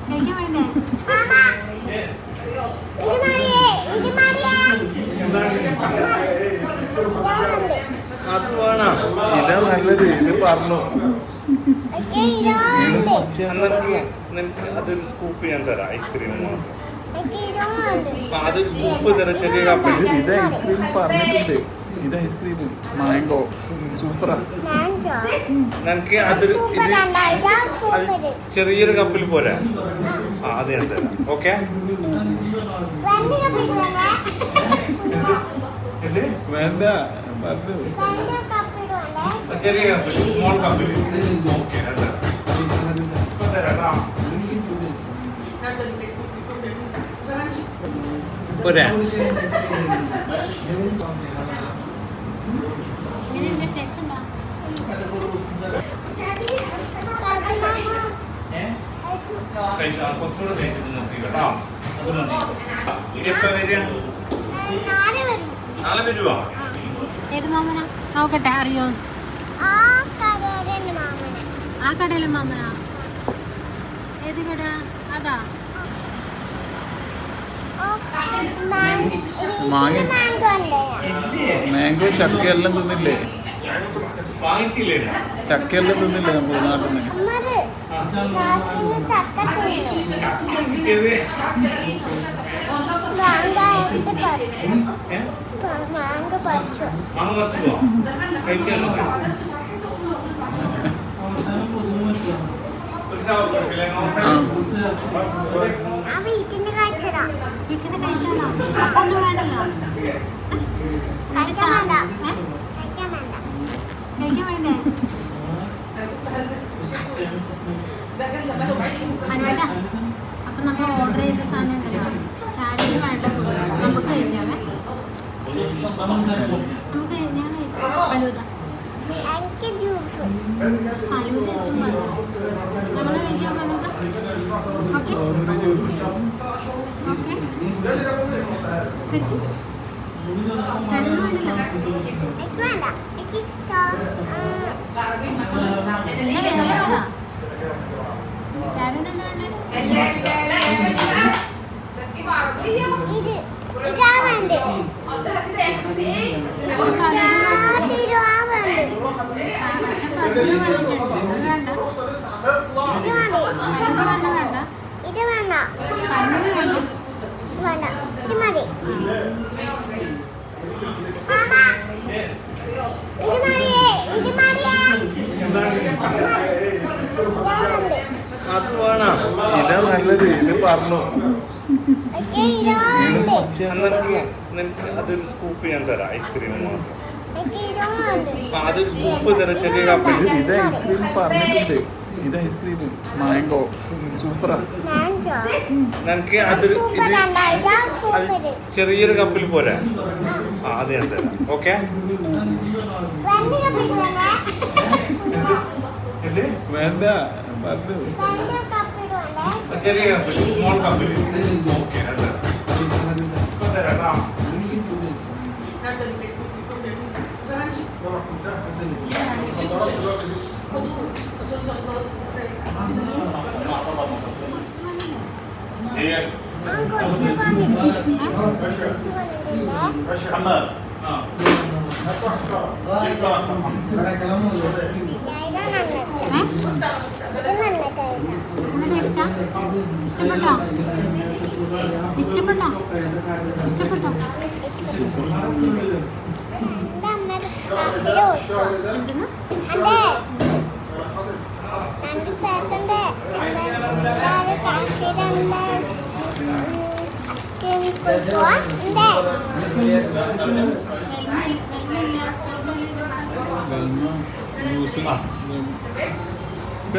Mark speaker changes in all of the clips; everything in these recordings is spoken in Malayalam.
Speaker 1: കഴിക്കാൻ വേണ്ടേ?
Speaker 2: അത് വേണം. ഇതാ നല്ലത്. ഇത് പറഞ്ഞു നിനക്ക് അതൊരു സ്കൂപ്പ് ഞാൻ തരാം. ഐസ്ക്രീം മാത്രം അതൊരു സ്കൂപ്പ് തരാം. ചെറിയ കപ്പിൽ ഇത് ഐസ്ക്രീം പറഞ്ഞിട്ടുണ്ട്. ഇത് ഐസ്ക്രീം മാംഗോ സൂപ്പറാ. നിനക്ക് അതൊരു ഇത് ചെറിയൊരു കപ്പിൽ പോരാ. അത് ഞാൻ തരാം. ഓക്കെ വേണ്ട ചെറിയ കപ്പിൽ സ്മോൾ കപ്പിൽ. ഓക്കെ തരാം. പോരാ കുറച്ചുകൂടെ കഴിച്ചിട്ട് നോക്കി കേട്ടോ. ഇനിയെപ്പോ വരിക? നാളെ വരുവാ.
Speaker 1: ഏത് മാമനാ നോക്കട്ടെ? അറിയോ? ആ കടയിലെ മാമനാ? ഏത് കട? അതാ
Speaker 2: മാംഗോ ചക്കയെല്ലാം തിന്നില്ലേ? ചക്കയെല്ലാം തിന്നില്ലേ നമ്മുടെ നാട്ടിൽ നിന്ന്?
Speaker 1: വീട്ടിന്ന് കഴിച്ചാലോ? അപ്പൊ ഒന്നും വേണ്ടല്ലോ. കഴിക്കാൻ വേണ്ടേ? അനുവേണ്ട. അപ്പൊ നമ്മൾ ഓർഡർ ചെയ്ത സാധനം ഉണ്ടല്ലോ, ചായന് വേണ്ട നമുക്ക് കഴിഞ്ഞാവേ. നമുക്ക് കഴിഞ്ഞാണ് ഫലൂദ. ഫലൂദ നമ്മൾ കഴിക്കാൻ ഫലൂദ. Okay set. ചായന് വേണ്ടല്ലോ.
Speaker 2: അത് വേണം. ഇതാ നല്ലത്. ഇത് പറഞ്ഞു നിനക്ക് അതൊരു സ്കൂപ്പ് ഞാൻ തരാം. ഐസ്ക്രീം മാത്രം അതൊരു സ്കൂപ്പ് തരാം. ചെറിയ കപ്പിൽ ഇത് ഐസ്ക്രീം പറഞ്ഞിട്ടുണ്ട്. ഇത് ഐസ്ക്രീം മാംഗോ സൂപ്പറാ. നിനക്ക് അതൊരു ഇത് ചെറിയൊരു കപ്പിൽ പോരാ. അത് ഞാൻ തരാം. ഓക്കെ വേണ്ട ചെറിയ കപ്പിൽ സ്മോൾ കപ്പിൽ. ഓക്കെ തരാം.
Speaker 1: ഇഷ്ടപ്പെട്ടോ? ഇഷ്ടപ്പെട്ടോ? ഇഷ്ടപ്പെട്ടോ?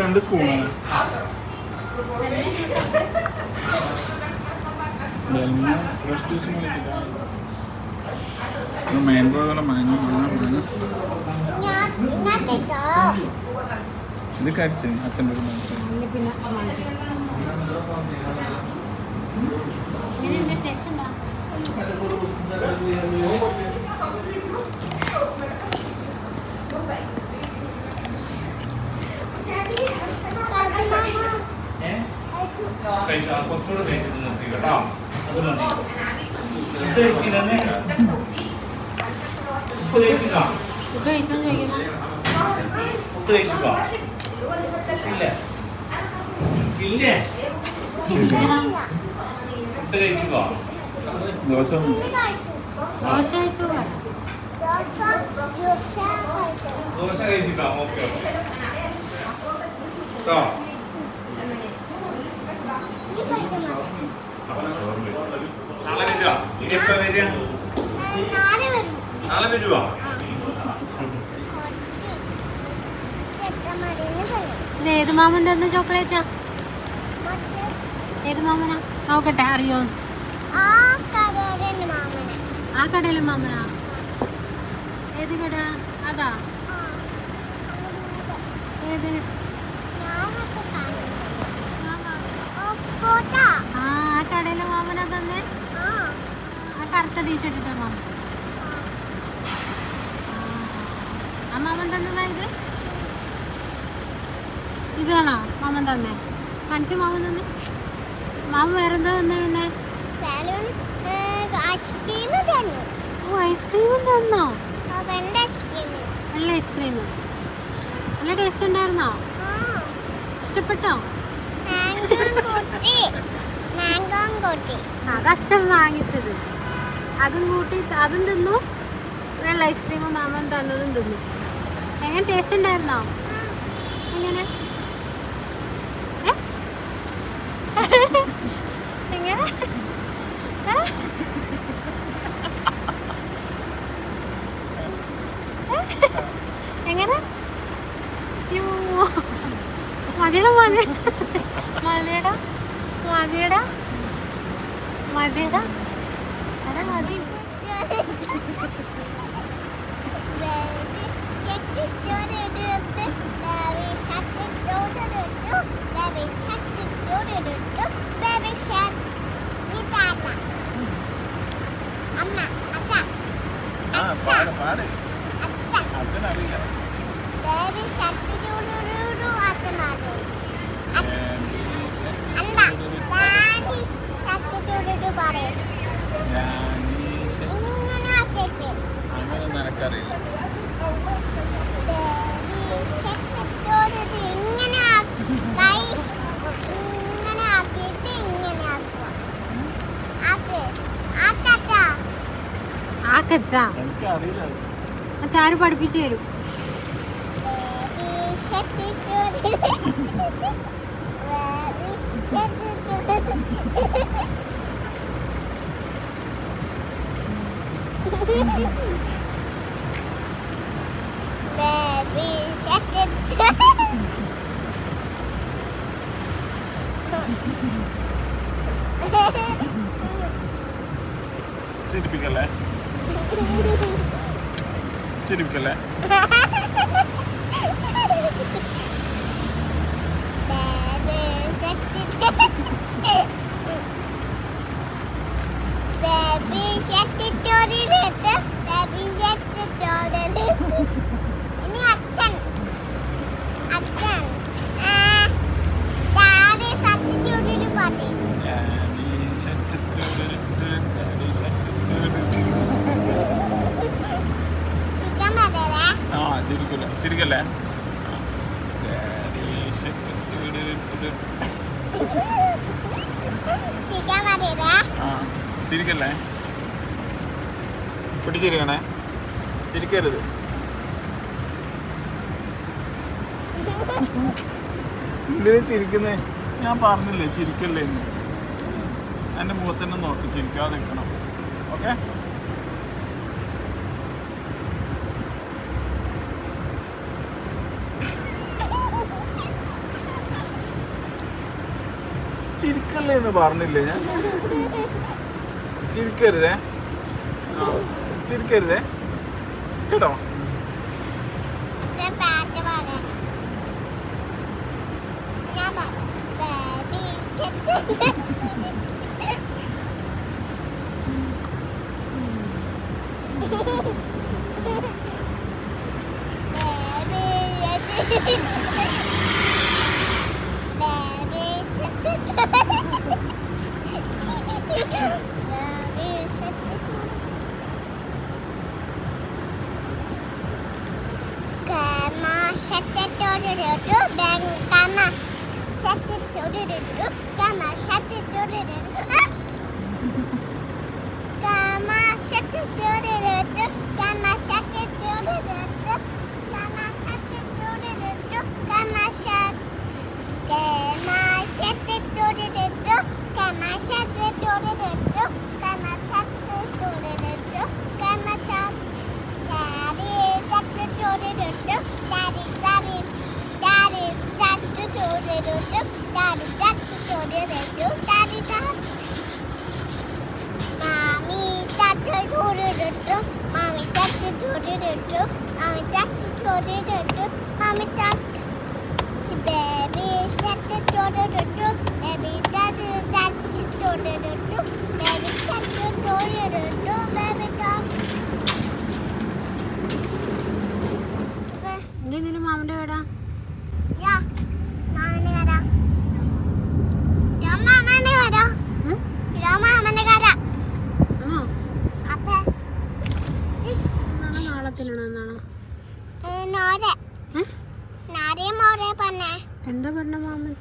Speaker 2: രണ്ട് സ്പൂണാണ്. ഫ്രഷ് ജ്യൂസ് മാംഗോ മാങ്ങോ ഇത് കടിച്ചു അച്ഛൻ്റെ കഴിച്ചാൽ കുറച്ചുകൂടെ കഴിച്ചിട്ട് നിർത്തി കേട്ടോ. അത് മതി. ഫുഡ് കഴിച്ചില്ലേ? ഫുഡ് കഴിച്ചിട്ടോ?
Speaker 1: ഫുഡ് കഴിച്ചോന്ന് ചോദിക്കുന്നത്.
Speaker 2: ഫുഡ് കഴിച്ചിട്ടോ? ഇല്ല ഇല്ലേ? ഫുഡ് കഴിച്ചിട്ടോ? ദോശ
Speaker 1: ദോശ കഴിച്ചു.
Speaker 2: ദോശ കഴിച്ചിട്ടോ? ഓക്കെ ഓക്കെ കേട്ടോ. നാളെ വരുവാ? ഇനി എപ്പോ വരിക? നാളെ വരുവാ?
Speaker 1: ഇത് ഏത് മാമൻ തന്ന ചോക്ലേറ്റാ? ഏത് മാമനാ നോക്കട്ടെ, അറിയോ? ആ കടയിലെ മാമനാ? ഏത് കട? അതാ ഏത്? ആ കടയിലെ മാമനാ തന്നെ? ആ കറുത്ത ടീഷർട്ട് ഇട്ട മാമൻ. ആ മാമൻ തന്നതാ ഇത്? ഇതാണോ മാമൻ തന്നെ? കാണിച്ച മാമൻ തന്നെ? മാമൻ വേറെന്താ തന്നെ? പിന്നെ ഓ ഐസ്ക്രീമും തന്നോ? നല്ല ഐസ്ക്രീം. നല്ല ടേസ്റ്റ് ഉണ്ടായിരുന്നോ? ഇഷ്ടപ്പെട്ടോ? അത് അച്ഛൻ വാങ്ങിച്ചത്. അതും കൂട്ടി അതും തിന്നു. വെള്ള ഐസ്ക്രീമും മാമൻ തന്നതും തിന്നു. എങ്ങനെ ടേസ്റ്റ് ഉണ്ടായിരുന്നോ? എങ്ങനെ എങ്ങനെ എങ്ങനെ? മതിയുടെ മതിയുടെ മതിയുടെ മതിയുടെ അതെ മതി.
Speaker 2: അങ്ങനെ നിനക്കറിയില്ല.
Speaker 1: അച്ചാര് പഠിപ്പിച്ചു തരും.
Speaker 2: ചിരിപ്പിക്കല്ലേ ചിരിപ്പിക്കല്ലേ. ചിരിക്കല്ലേ. ചിരിക്കല്ലേ. പിടിച്ചിരിക്കണേ. ചിരിക്കരുത്. എന്തിനാ ചിരിക്കുന്നേ? ഞാൻ പറഞ്ഞില്ലേ ചിരിക്കല്ലേ എന്ന്. എൻ്റെ മുഖത്തന്നെ നോക്കി ചിരിക്കാതെ നിൽക്കണം. ഓക്കെ. ചിരിക്കല്ലേ എന്ന് പറഞ്ഞില്ലേ ഞാൻ? ചിരിക്കരുതേ. ചിരിക്കരുതേ കേട്ടോ.
Speaker 3: Baby,
Speaker 1: എന്തിനു മാമന്റെ കട? ആണോ? എന്നാണോ നാളത്തിനാണോ എന്നാണോ? എന്താ പറഞ്ഞ മാമൻ?